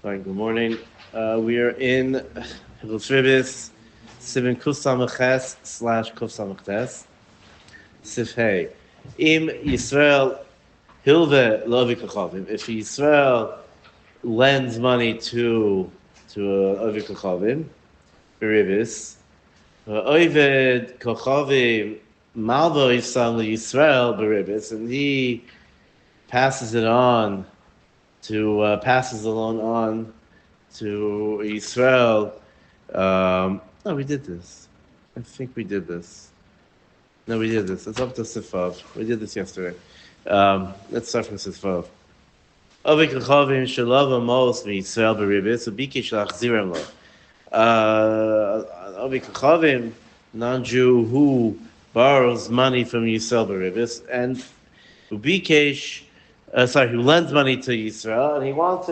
Hi, good morning. We are in Hilchos Sivin Kuf Samach slash Kuf Samach Sif Hey. Im Yisrael Hilve Lovi Kachavim. If Yisrael lends money to Ovi Kachavim, Beribis, Oived Kachavim Malvo Yisrael Yisrael Beribis, and he passes it on passes the loan on to Israel. No, we did this. I think we did this. No, we did this. It's up to Sifav. We did this yesterday. Let's start from Sifav. Avik Rechavim Shalava Mos Yisrael Beribis Ubikish Lachzirem Lo. Avik Rechavim, non-Jew who borrows money from Yisrael Beribis, and Ubikesh. Who lends money to Yisrael and he wants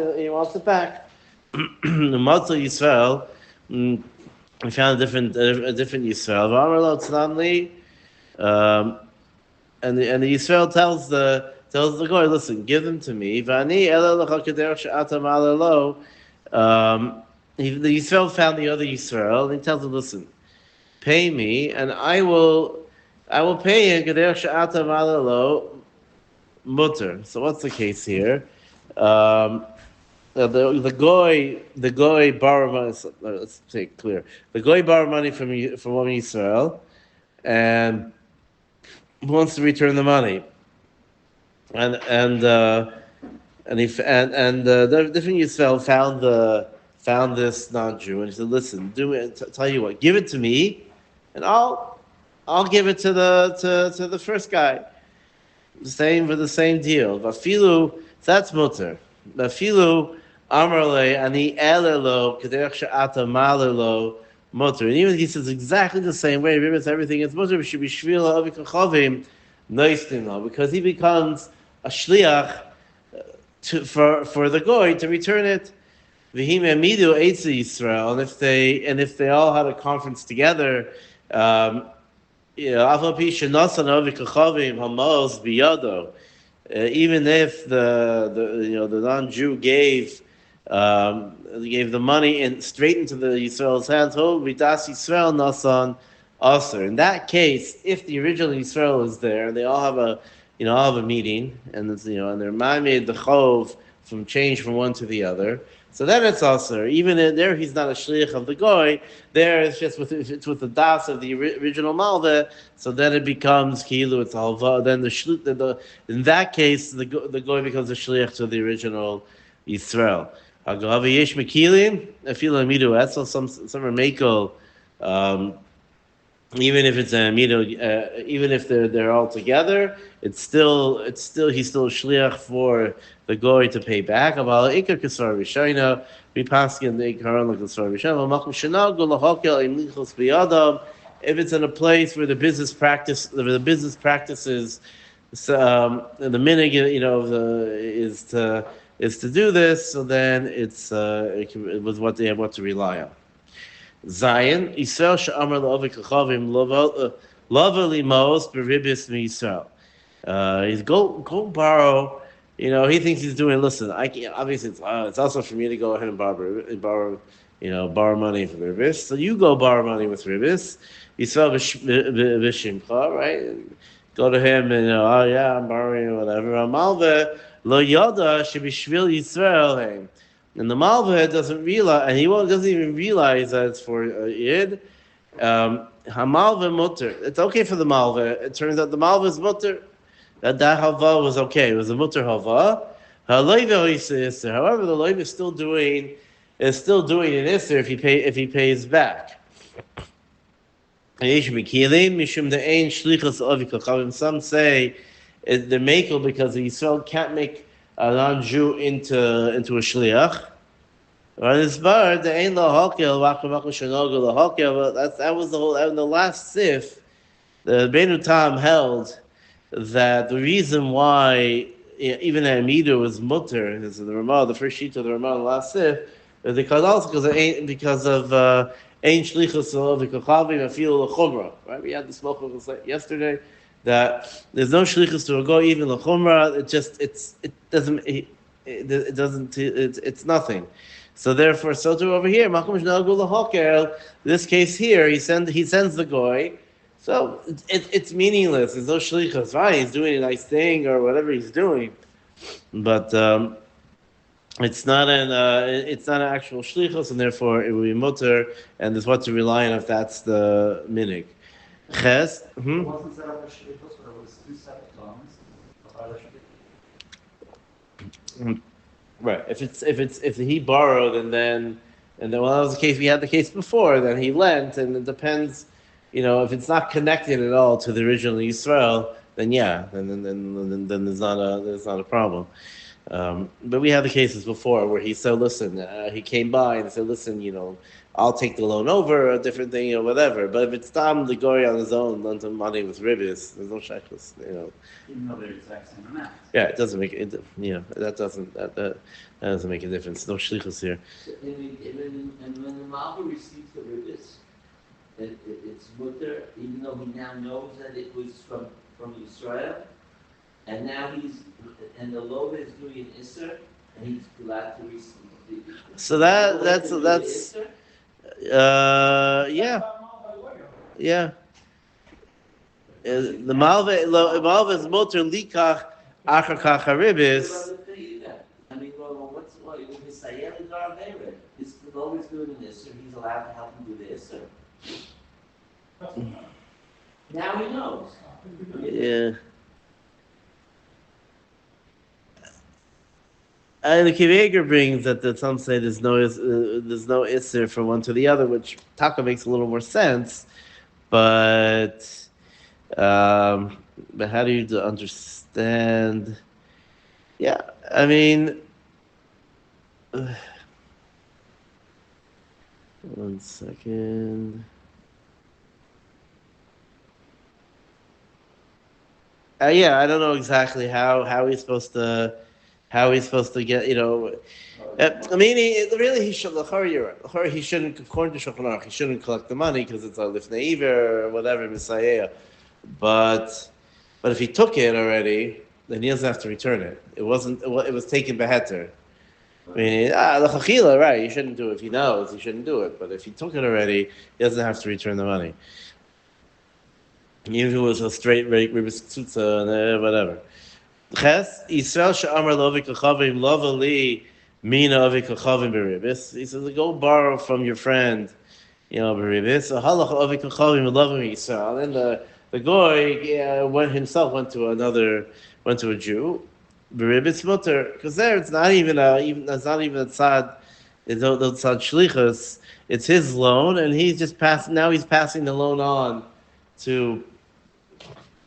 it back. Matzah Yisrael, we found a different Yisrael. And the Yisrael tells the guy, listen, give them to me. The Yisrael found the other Yisrael and he tells him, listen, pay me and I will pay you mutter. So what's the case here? The goy borrow money. Let's take it clear. The goy borrow money from one Yisrael, and wants to return the money. And the different Yisrael found this non-Jew, and he said, "Listen, tell you what, give it to me, and I'll give it to the first guy." Same for the same deal. Vafilu, that's mutter. Vafilu amarle ani elelo kederech she'ata malelo mutter. And even he says exactly the same way. Remember, everything is mutter. Should be shvila avikachavim noistinlo, because he becomes a shliach for the goy to return it. V'him amidu eitzi Yisrael, and if they all had a conference together. Even if the non-Jew gave the money straight into the Yisrael's hands, Yisrael nasan aser. In that case, if the original Yisrael is there, they all have a meeting, and and they're made the chov from change from one to the other. So then it's also, even there he's not a shliach of the goy. There it's just with the das of the original malveh. So then it becomes kilu, it's halva. Then in that case the goy becomes a shliach to the original Yisrael. Agav yesh mekilim afilu amidu etzel. Some are mekel. Even if it's a even if they're all together, it's still he's still a shliach for the goy to pay back. About ikar kasar rishayna, we pass in the ikaron like kasar rishayna. Makom shenag go lahakel im lichos biyadam. If it's in a place where the business practices, the minig is to do this, so then it was what they have what to rely on. Zion, Yisrael she'amar la'ovik kachavim lava limos beribis miYisrael. He's go borrow. He thinks he's doing. Listen, I can't. Obviously, it's also for me to go ahead and borrow money for ribis. So you go borrow money with ribis. Yisrael v'shimcha, right? Go to him and I'm borrowing or whatever. Amalve lo yada shebishvil Yisrael. And the malveh doesn't realize, and he doesn't even realize that it's for Yid. Hamalveh mutter. It's okay for the malveh. It turns out the malveh is mutter. That halva was okay. It was a mutter halva. However, the loiv is still doing an isser if he pays back. Some say they're makel because the Yisrael can't make a non-Jew into a shliach. That was the whole. In the last sif, the Beinu Tam held that the reason why even Amidu was mutter, is the Ramah, the first sheet of the Ramah, the last sif, is because of ein shlichus of v'kachavim afil l'chumra. Right, we had this mochel yesterday. That there's no shlichus to go even l'chumra. It's nothing. So therefore, so too over here, Makom Shnagu Lahokel. This case here, he sends the goy. So it's meaningless. There's no shlichus. Fine, he's doing a nice thing or whatever he's doing, but it's not an actual shlichus, and therefore it will be mutter, and there's what to rely on if that's the minig. Ches. It wasn't set up as shlichus, but it was two separate garments. Right. If he borrowed and then well, that was the case. We had the case before. Then he lent, and it depends. If it's not connected at all to the original Yisrael, then yeah, then there's not a problem. But we had the cases before where he said, "Listen," he came by and said, "Listen, I'll take the loan over, a different thing, or whatever." But if it's Tam the goy on his own, lent him money with ribis, there's no shekels. Even though they're the exact same amount. Yeah, it doesn't make it. That doesn't make a difference. No shlichus here. So, and when the Malva receives the ribis, it's mutter, even though he now knows that it was from Israel, and now the Loba is doing an Isser, and he's glad to receive the. So that's yeah. The Malva is mutter likach achar kach haribis. I mean, what's what? His Loba is doing an Isser. He's allowed to help him do the Isser. Now he knows. Yeah. And the Kiveger brings that some say there's no Isser from one to the other, which Taka makes a little more sense. But how do you understand? Yeah, I mean, one second. Yeah, I don't know exactly how he's supposed to get. I mean, he should. He shouldn't. According to Shulchan Aruch, he shouldn't collect the money because it's a lifnei iver or whatever Messiah. But if he took it already, then he doesn't have to return it. It was taken beheter. I mean, right? You shouldn't do it if he knows. He shouldn't do it. But if he took it already, he doesn't have to return the money. Even if it was a straight rate, ribis tzutza, and whatever. Ches Yisrael she'amar lovik kachavim lovali mina avik kachavim beribis. He says, go borrow from your friend, beribis. So halach avik kachavim lovim Yisrael. And the goy went to a Jew, beribis mutter, because there it's not even a tzad. It's no tzad shlichus. It's his loan, and he's just passing the loan on to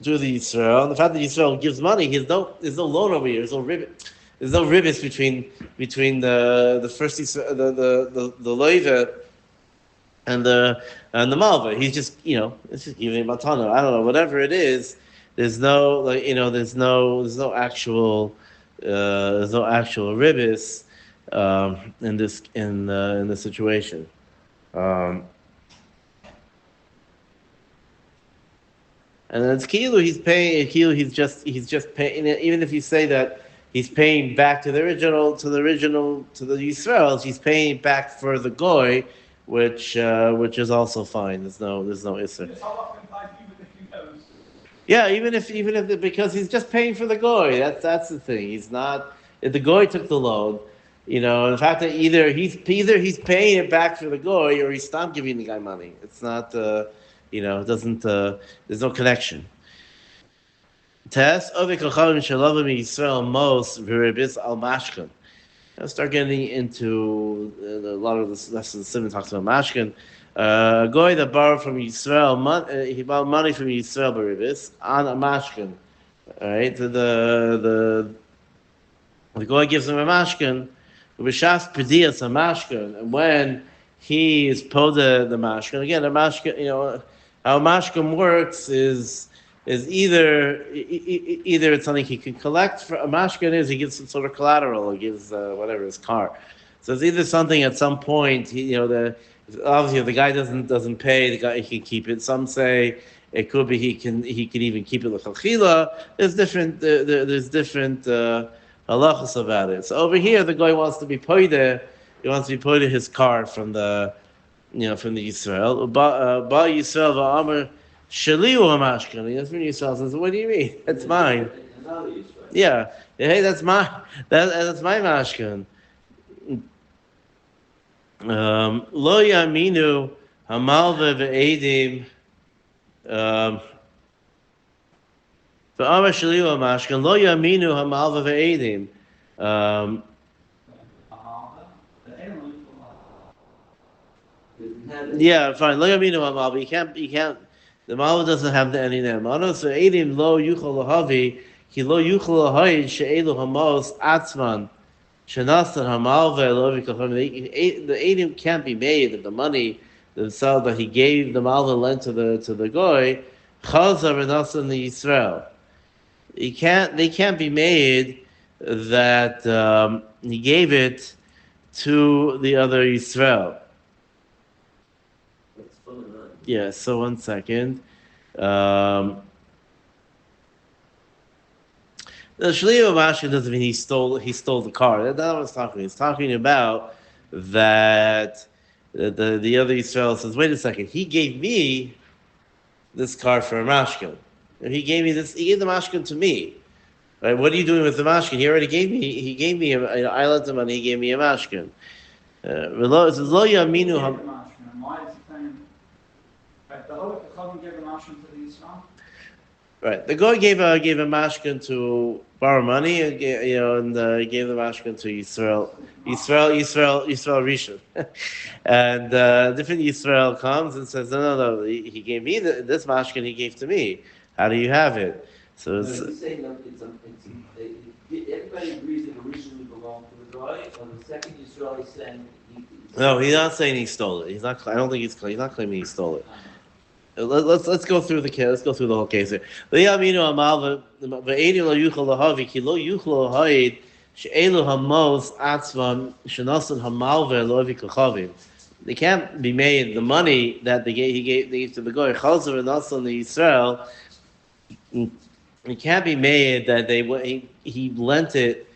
the Yisrael. And the fact that Yisrael gives money, there's no loan over here. There's no ribis between the first Yisrael, the loiva and the malva. He's just it's just giving matana. I don't know, whatever it is. There's no there's no actual ribis in this situation. And then it's kilu. He's paying. He's just paying. Even if you say that he's paying back to the Yisraels, he's paying back for the goy, which is also fine. There's no isser. Yeah, even if because he's just paying for the goy. That's the thing. He's not. If the goy took the loan, the fact that either he's paying it back for the goy or he's stopped giving the guy money. It's not. It doesn't. There's no connection. Tes ovik kachavim shalavim Yisrael mos v'ribis al mashkan. I'll start getting into a lot of this lesson. Simon talks about mashkan. A goy that borrowed from Yisrael, he borrowed money from Yisrael b'ribis on a mashkan. All right, so the goy gives him a mashkan. B'shas pediyas a mashkan, and when he is poda the mashkan again, a mashkan, how mashkan works is either it's something he can collect for a mashkan he gives some sort of collateral, or gives whatever his car. So it's either something at some point obviously if the guy doesn't pay, the guy he can keep it. Some say it could be he can even keep it l'chachila. There's different halachas about it. So over here the guy wants to be poida He wants to be put in his car from the from the Yisrael. Ba Yisrael va'amar shaliu hamashkan. That's when Yisrael says, "What do you mean? That's mine." Another Israel. Yeah, hey, that's my that's my mashkan. Lo yaminu hamalve ve'edim. Va'amar shaliu hamashkan. Lo yaminu hamalve ve'edim. Um, The animal Doesn't have it. Yeah, fine. Lo yaminu hamal, but you can't. The malva doesn't have the any name. Ano so edim lo yuchol lahavi ki lo yuchol lahayid she'elu hamos atzman shenasan hamal ve'lo v'kachon. The edim can't be made of the money themselves that he gave the malva lent to the goy. Chazar v'nasan the Yisrael. They can't be made that he gave it to the other Yisrael. It's fun and run. Yeah, so 1 second. The Shlio Mashkin doesn't mean he stole the car. That's not what it's talking about. He's talking about that the other Israel says, wait a second, he gave me this car for a mashkin. And he gave the mashkin to me. Right? What are you doing with the mashkin? He gave me I lent him money, he gave me a mashkin. It says, Lo yaminu Why is he saying? Right, the Aruch gave the mashkin to the Israel. Right. The guy gave a mashkin to borrow money, and he gave the mashkin to Yisrael Rishon, and different Yisrael comes and says, no, he gave me this mashkin, he gave to me. How do you have it? So No, he's saying that everybody agrees that originally belonged to the guy, and the second Israel is saying no, he's not saying he stole it. He's not. I don't think he's not claiming he stole it. Let's go through the case. Let's go through the whole case here. They can't be made the money that they gave to the goy. Chazer and also the Israel. It can't be made that he lent it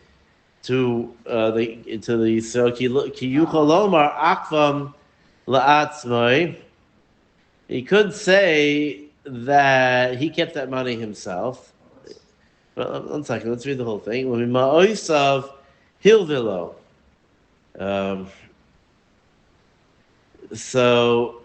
to the Israel. Ki yuchalomar akvam la'atzmai. He could say that he kept that money himself. Well, 1 second, let's read the whole thing. Ma'oisav hilvilo. So,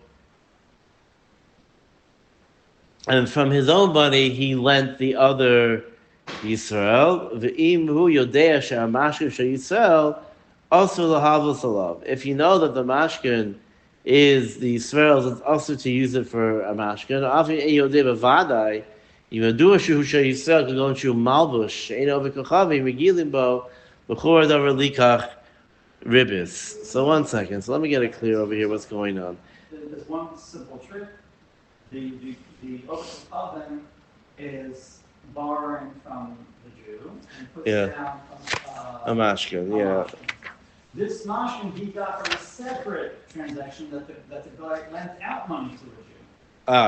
and from his own money, he lent the other Yisrael. V'im hu yodea she'amashkin she'Yisrael also lahavos alav. If you know that the mashkin is the Yisrael's, it's also to use it for a mashkin. Afi eyodeh b'vadai. Yimadu shu she'Yisrael can go into malbush. She'eno v'kochavim megilim bo b'chor davar likach ribis. So 1 second. So let me get it clear over here. What's going on? There's one simple trick. The Aruch oven is borrowing from the Jew and puts down a mashkin. Yeah. This mashkin he got from a separate transaction that the guy lent out money to the Jew.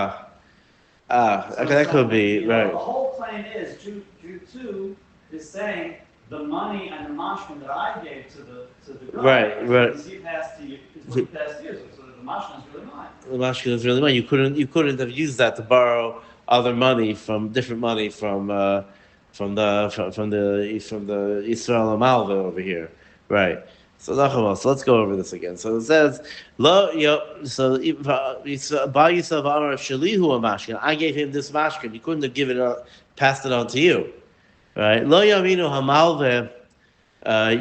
Okay, that could be right. The whole claim is Jew 2 is saying the money and the mashkin that I gave to the guy, right. is he passed to you, is what he passed to you. So the mashkin is really mine. The mashkin is really money. You couldn't have used that to borrow other money from different money from the Israel Malva over here, right? So let's go over this again. So it says, Lo so by yourself Amar Shalihu a mashkin. I gave him this mashkin. He couldn't have passed it on to you, right? Lo Yaminu Hamalve.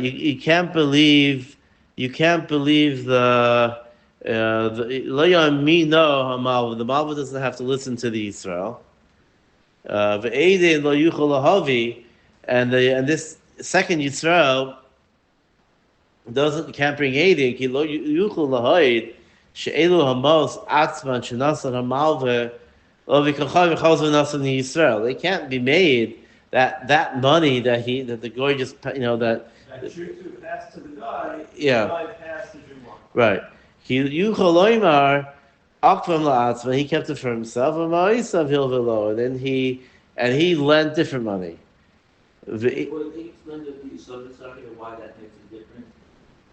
You can't believe the Lo Yamino Hamalve. The Malva doesn't have to listen to the Israel. Ve'edin Lo Yuchol Lahavi, and this second Yisrael can't bring aiding. Ki lo yuchol lahaid she'elu hamos atzman shenasan hamalve lo v'kachav v'chazv nasan Yisrael. They can't be made that money that the guy just That Jew 2 passed to the guy. Yeah. The guy passed to Jew 1. Right. Ki yuchol loymar akvam la'atzman. He kept it for himself. And ma'isav hilvelo. And then he lent different money. Well, can you explain the Yisrael why that makes a difference?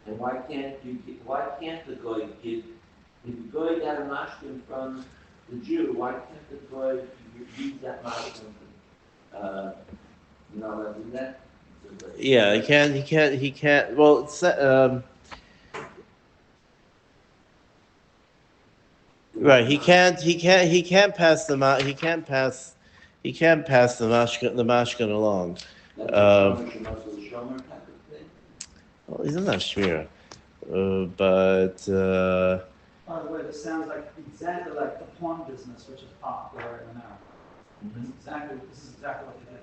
And why can't the goy give, if the goy got a mashkin from the Jew, why can't the goy use that mashkin? You know, isn't that? Yeah, he can't. Well, right. He can't pass he can't pass the mashkin along. That's a Uh, shomer, shomer type of thing. well, he's not shmir, but By the way, this sounds like exactly like the pawn business, which is popular in America. This is exactly what they did.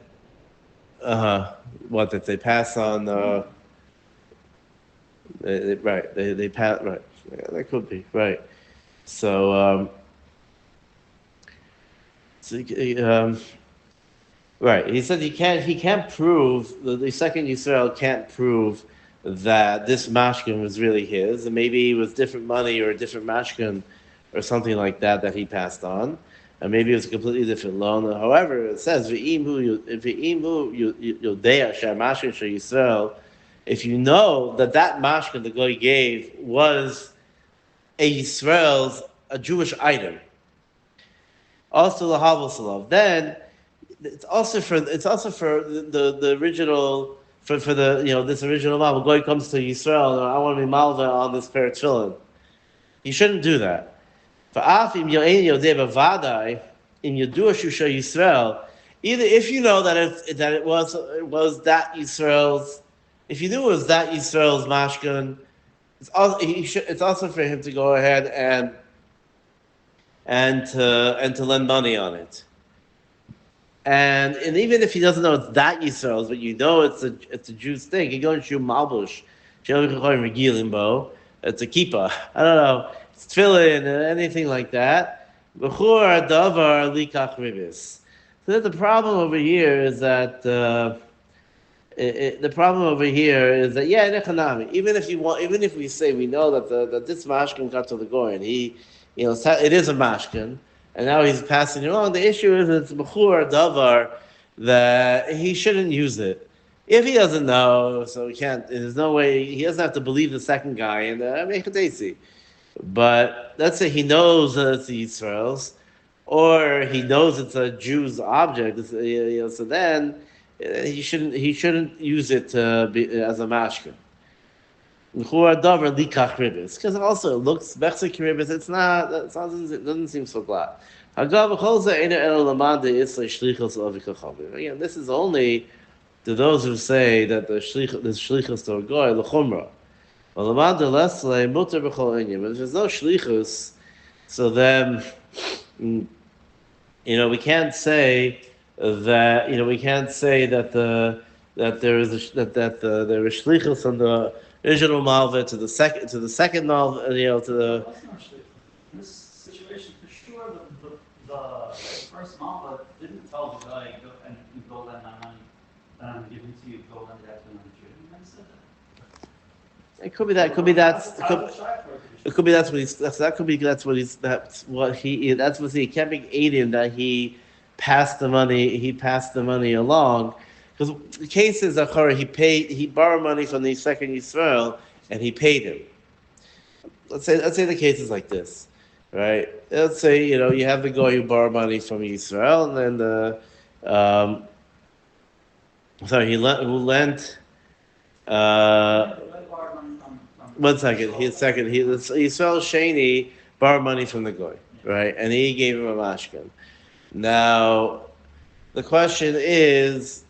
what that they pass on. Right. They pass. Right. Yeah, that could be right. So, so right. He said he can't prove the second Yisrael can't prove that this mashkin was really his, and maybe it was different money or a different mashkin or something like that that he passed on, and maybe it was a completely different loan. However, it says v'imu yodea shemashkin Yisrael. If you know that that mashkin the guy gave was a Yisrael's a Jewish item, also the Havel then it's also for the original for the this original Malva. Goy comes to Yisrael and I want to be Malva on this pair of tefillin. You shouldn't do that. For Afim Yo'en Yodeh Bavadai in Yodua Shusha Yisrael, either if you know that it was that Yisrael's, if you knew it was that Yisrael's mashkan, it's also for him to go ahead and to lend money on it. And even if he doesn't know it's that Yisrael's, but you know it's a Jew's thing, you go and shoot Malbush, it's a kippah. I don't know, it's tefillin, anything like that. B'chur davar likach ribis. So the problem over here is that the problem over here is that yeah, in economy, even if we say we know that this mashkin got to the goy and he, it is a mashkin, and now he's passing it along. The issue is it's b'chur davar that he shouldn't use it. If he doesn't know, so he can't. There's no way he doesn't have to believe the second guy and make a desi. But let's say he knows that it's Yisrael's, or he knows it's a Jew's object. So then he shouldn't use it as a mashkin. Because also it looks bechzik ribis. It doesn't seem so glad. Again, this is only to those who say that the shlichus to a goy l'chumra. Well, if there's no shlichus, so then we can't say that there is there is shlichus on the original malva to the second malva, to the. That's not true. In this situation, for sure, the first Malva didn't tell the guy, go and you go lend my money that I'm giving to you, go lend that to another Jew. He never said that. It could be that. It could be that's what he kept aiding that he passed the money. He passed the money along because the case is he borrowed money from the second Yisrael and he paid him. Let's say the case is like this, right? Let's say you have the guy who borrowed money from Yisrael and then who lent. One second. Yisrael Shani borrowed money from the goy, right? And he gave him a mashkin. Now, the question is,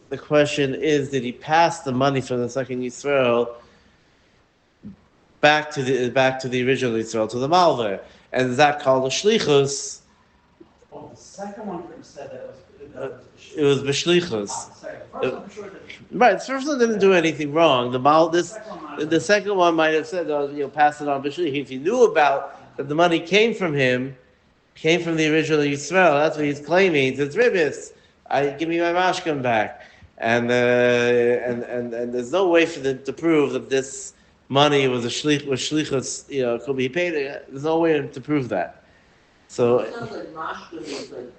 did he pass the money from the second Yisrael back to the original Yisrael, to the Malva? And is that called a shlichus? Well, the second one said that it was b'shlichus. Right, the first one didn't do anything wrong. The second one might have said, pass it on b'shlichus. If he knew about that the money came from him, came from the original Yisrael, that's what he's claiming. It's ribis. Give me my mashkan back. And there's no way for them to prove that this money was shlichus, could be paid. There's no way to prove that. So it sounds like mashkin is like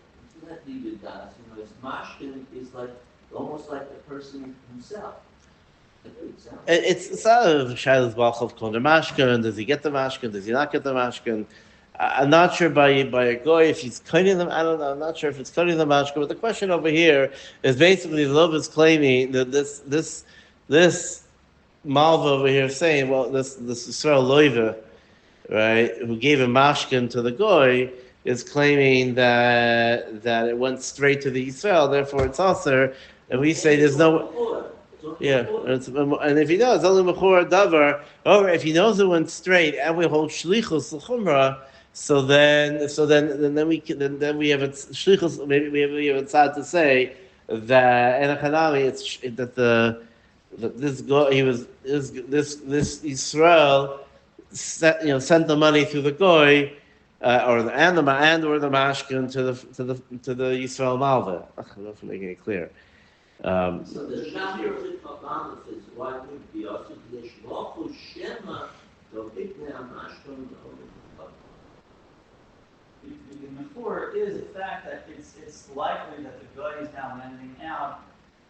not leave das. Mashkin is like almost like the person himself. It's not a Shiloh's Balchov called the Mashkan. Does he get the Mashkan? Does he not get the Mashkan? I'm not sure by a goy if he's cutting them. I don't know. I'm not sure if it's cutting the Mashkan. But the question over here is basically the Lov is claiming that this Malva over here is saying, well, this Israel Loiva, right, who gave a Mashkan to the goy, is claiming that it went straight to the Israel, therefore it's also, and we say there's no. Yeah, and if he does, only mechor davar. Or if he knows it went straight, and we hold shlichus l'chumra, then we then we have a shlichus. Maybe we have a tzad to say that in a chanami, it's that that this guy he was this Israel sent the money through the goy. Or the or the mashkin to the Yisrael Malva. I don't know if I'm making it clear. So the Shachar of the Kabbalah is why would be also the Shlochu Shema, the Bikne Amashkon. Before is the fact that it's likely that the guy is now lending out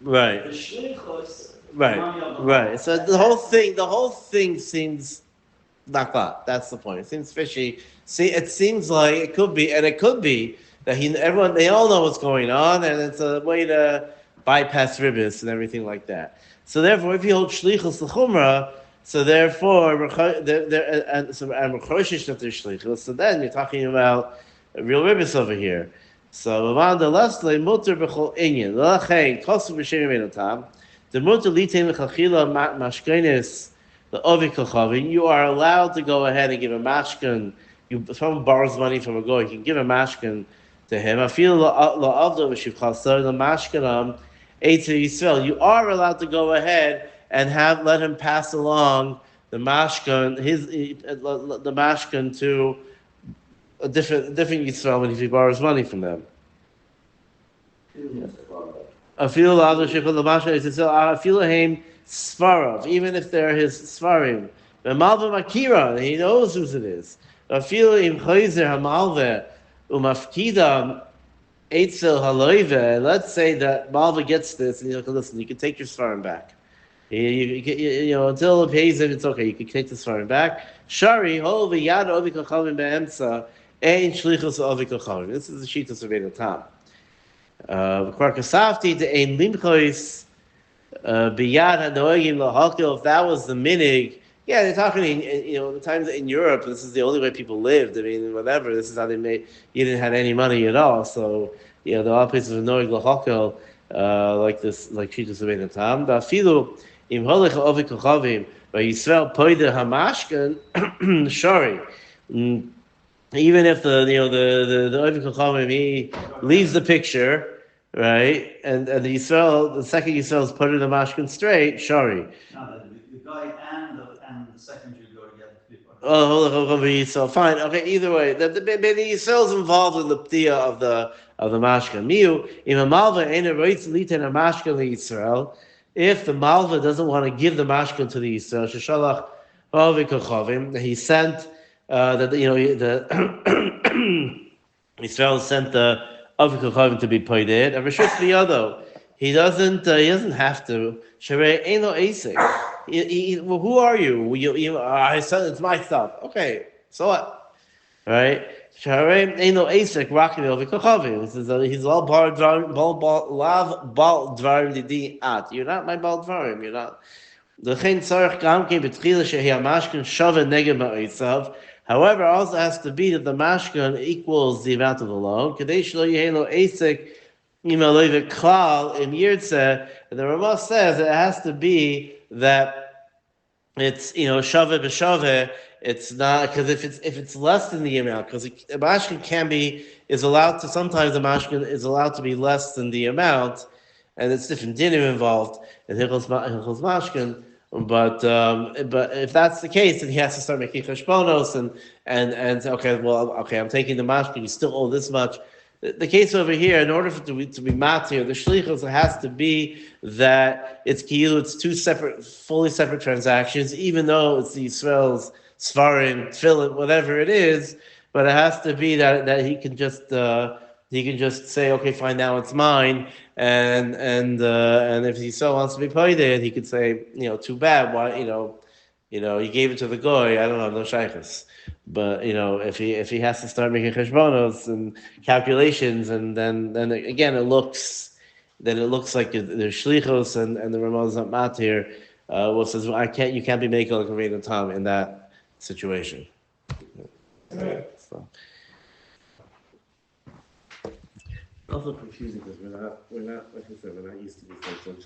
right. the shlichus. Right. So the whole thing seems not that. That's the point. It seems fishy. See, it seems like it could be that they all know what's going on, and it's a way to bypass ribbis and everything like that. So therefore, if you hold shlichus l'chumra, so therefore, and mechoshish that there's shlichus, so then you're talking about real ribbis over here. So Mavanda Lesle mutter b'chol inyan l'chein kosu b'shem yemenotam the mutter litain l'chachila mashkenis the ovi kochavin. You are allowed to go ahead and give a mashkan. If someone borrows money from a goy, you can give a mashkan to him. I feel la'avdo v'shivchasar the mashkanam Eitz Yisrael. You are allowed to go ahead and let him pass along the mashkan the mashkan to a different Yisrael when he borrows money from them. I feel la'avdo shivchasar the mashkan Eitz Yisrael. I feel him svarav, even if they're his svarim. The malva makira, he knows whose it is. I feel im chayzer hamalva umafkidam. Eitzel haloive. Let's say that Malva gets this, and he's like, "Listen, you can take your svarim back. Until it pays him, it's okay. You can take the svarim back." Shari hol v'yad ovi kochavim be'emtza ein shlichus ovi kochavim. This is the shittas of Eilat Tam. Kvarkasafti to ein limchois b'yad hanoegim lahakil. If that was the minig. Yeah, they're talking. The times in Europe, this is the only way people lived. I mean, whatever. This is how they made. You didn't have any money at all, so there are places of noig lahakel like this, like Shitas of Eilat Tam. The afilu im holich ovi kochavim by Yisrael poider hamashkan shari. Even if the ovi kochavim he leaves the picture, right, and the second Yisrael is put in the mashkan straight shari. No, the guy and the second Jew go together. Oh, so fine. Okay, either way, the Yisrael's involved in the ptia of the mashka. Miu in a malva ain't a right litan a mashka to Yisrael. If the malva doesn't want to give the mashka to the Yisrael, sheshalach avik he sent the Yisrael sent the avik kochavim to be paid. And reshus biyado, he doesn't have to. Sharei ain't no asik. Well, who are you? I said it's my stuff. Okay, so what? All right. Sharei ain't no asik rocking over kochavim. He's all bal dvarim didi at. You're not my bal dvarim. You're not. The chen tzarich gam ke betchila shehi hamashkin shava neged ma'itzav. However, also has to be that the mashkin equals the amount of the loan. Kadesh lo yehelo asik. And the Ramah says that it has to be that it's shaveh b'shaveh. It's not because if it's less than the amount, because a mashkin is allowed to sometimes the mashkin is allowed to be less than the amount, and it's different dinim involved in hilchos mashkin. But if that's the case, then he has to start making cheshbonos and say, okay, I'm taking the mashkin. You still owe this much. The case over here, in order for it to be matir, the shlichus has to be that it's two fully separate transactions, even though it's the Yisrael's svarim, tefillin, whatever it is. But it has to be that he can just he can just say, okay, fine, now it's mine, and if he so wants to be paid it, he could say, too bad, why, he gave it to the goy, I don't know, no shaykhs. But if he has to start making cheshbonos and calculations, and then again it looks like there's shlichos, and the Ramon is not matir. Says, well, you can't be making like a rate of time in that situation. So. Also confusing because we're not like I said, we're not used to these types of